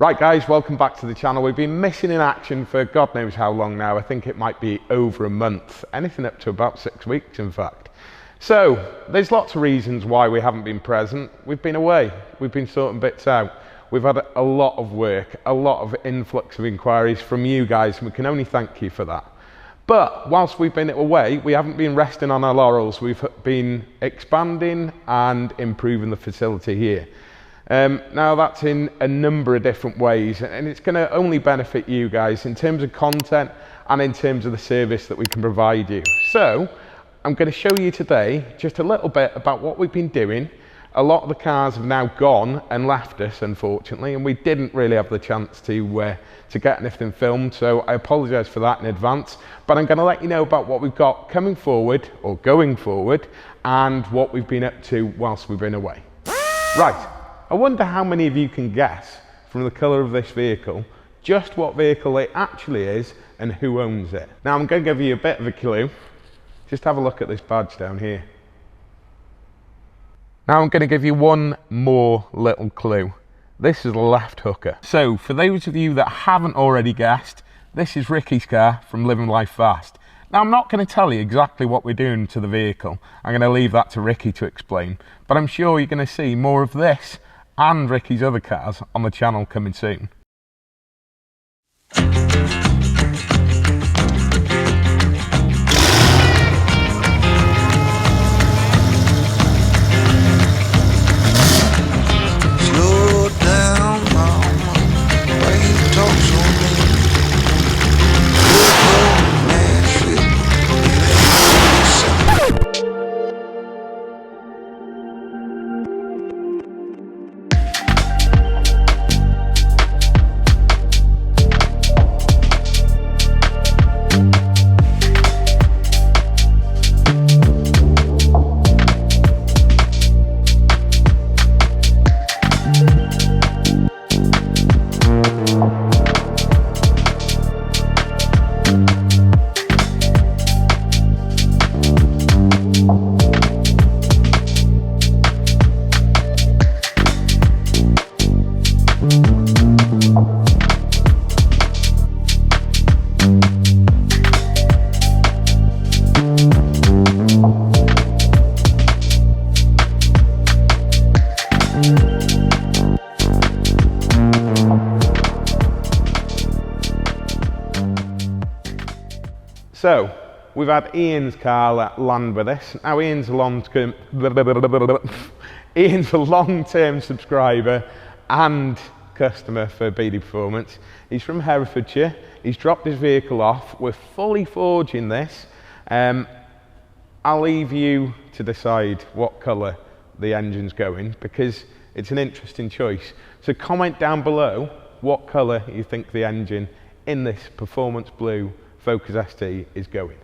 Right guys, welcome back to the channel. We've been missing in action for God knows how long now. I think it might be over a month, anything up to about 6 weeks in fact. So there's lots of reasons why we haven't been present. We've been away, we've been sorting bits out. We've had a lot of work, a lot of influx of inquiries from you guys, and we can only thank you for that. But whilst we've been away, we haven't been resting on our laurels. We've been expanding and improving the facility here. Now that's in a number of different ways, and it's going to only benefit you guys in terms of content and in terms of the service that we can provide you. So I'm going to show you today just a little bit about what we've been doing. A lot of the cars have now gone and left us, unfortunately, and we didn't really have the chance to get anything filmed, so I apologise for that in advance. But I'm going to let you know about what we've got coming forward or going forward and what we've been up to whilst we've been away. Right. I wonder how many of you can guess from the colour of this vehicle just what vehicle it actually is and who owns it. Now I'm going to give you a bit of a clue. Just have a look at this badge down here. Now I'm going to give you one more little clue. This is a left hooker. So for those of you that haven't already guessed, this is Ricky's car from Living Life Fast. Now I'm not going to tell you exactly what we're doing to the vehicle. I'm going to leave that to Ricky to explain. But I'm sure you're going to see more of this and Ricky's other cars on the channel coming soon. So, we've had Ian's car land with us. Now Ian's a long-term subscriber and customer for 𝗵𝗵 Performance. He's from Herefordshire. He's dropped his vehicle off. We're fully forging this. I'll leave you to decide what colour the engine's going because it's an interesting choice. So comment down below what colour you think the engine in this Performance Blue Focus ST is going.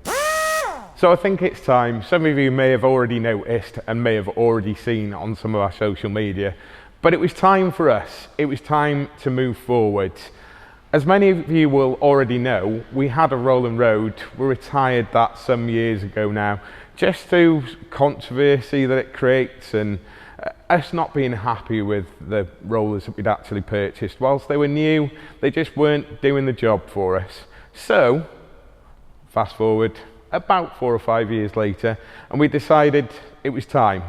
So I think it's time. Some of you may have already noticed and may have already seen on some of our social media, but it was time for us. It was time to move forward. As many of you will already know, we had a rolling road. We retired that some years ago now, just through controversy that it creates and us not being happy with the rollers that we'd actually purchased. Whilst they were new, they just weren't doing the job for us. So fast forward about 4 or 5 years later, and we decided it was time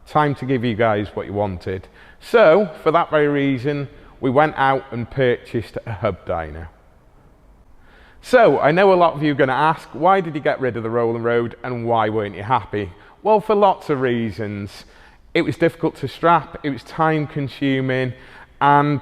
to give you guys what you wanted. So for that very reason, we went out and purchased a hub dyno. So I know a lot of you are going to ask, why did you get rid of the rolling road and why weren't you happy? Well, for lots of reasons. It was difficult to strap, it was time consuming, and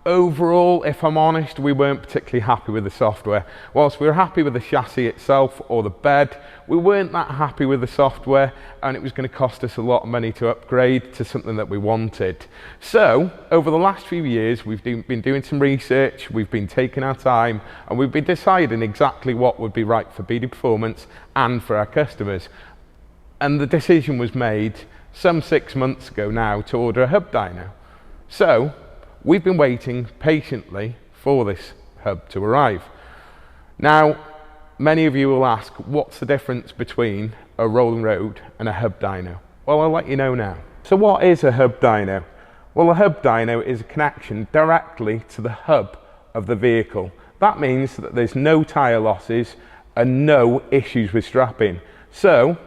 overall, if I'm honest, we weren't particularly happy with the software. Whilst we were happy with the chassis itself or the bed, we weren't that happy with the software, and it was going to cost us a lot of money to upgrade to something that we wanted. So over the last few years, we've been doing some research, we've been taking our time, and we've been deciding exactly what would be right for 𝗵𝗵 Performance and for our customers. And the decision was made some 6 months ago now to order a hub dyno. So we've been waiting patiently for this hub to arrive. Now, many of you will ask, what's the difference between a rolling road and a hub dyno? Well, I'll let you know now. So what is a hub dyno? Well, a hub dyno is a connection directly to the hub of the vehicle. That means that there's no tyre losses and no issues with strapping. So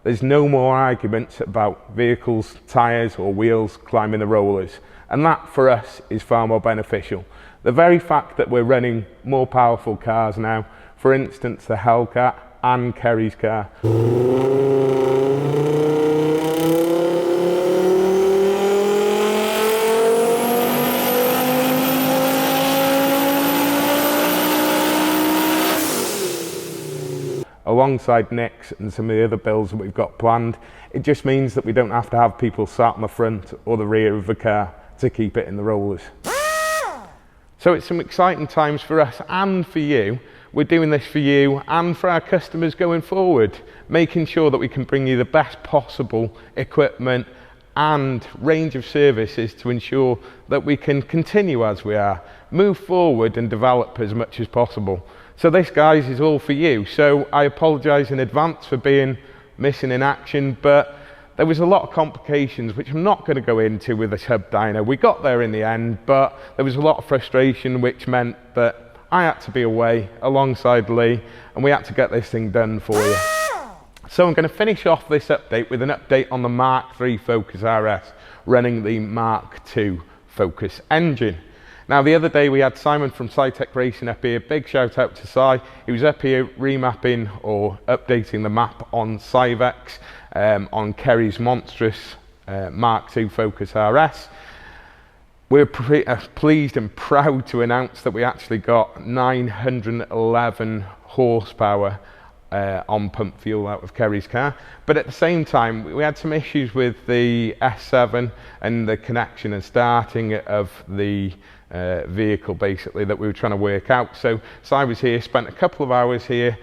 there's no more arguments about vehicles, tyres or wheels climbing the rollers. And that for us is far more beneficial. The very fact that we're running more powerful cars now, for instance the Hellcat and Kerry's car, alongside Nick's and some of the other builds that we've got planned, it just means that we don't have to have people sat on the front or the rear of the car to keep it in the rollers. So it's some exciting times for us and for you. We're doing this for you and for our customers going forward, making sure that we can bring you the best possible equipment and range of services to ensure that we can continue as we are, move forward and develop as much as possible. So this, guys, is all for you. So I apologise in advance for being missing in action, but there was a lot of complications which I'm not going to go into with this hub dyno. We got there in the end, but there was a lot of frustration which meant that I had to be away alongside Lee and we had to get this thing done for you. So I'm going to finish off this update with an update on the Mark III Focus RS running the Mark II Focus engine. Now the other day we had Simon from SciTech Racing up here. Big shout out to Si. He was up here remapping or updating the map on Civex on Kerry's monstrous Mark II Focus RS. We're pleased and proud to announce that we actually got 911 horsepower on pump fuel out of Kerry's car, but at the same time we had some issues with the S7 and the connection and starting of the vehicle basically that we were trying to work out. So Si was here, spent a couple of hours here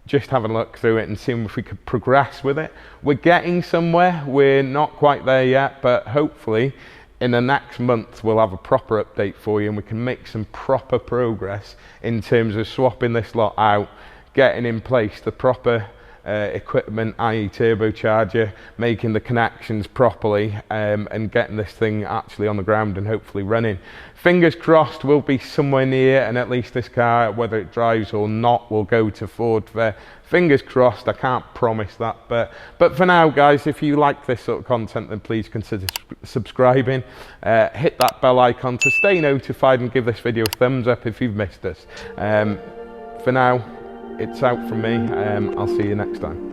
just having a look through it and seeing if we could progress with it. We're getting somewhere, we're not quite there yet, but hopefully in the next month we'll have a proper update for you and we can make some proper progress in terms of swapping this lot out, getting in place the proper equipment, i.e. turbocharger, making the connections properly and getting this thing actually on the ground and hopefully running. Fingers crossed we'll be somewhere near and at least this car, whether it drives or not, will go to Ford Fair. Fingers crossed, I can't promise that, but for now guys, if you like this sort of content then please consider subscribing, hit that bell icon to stay notified and give this video a thumbs up if you've missed us. For now, it's out from me. I'll see you next time.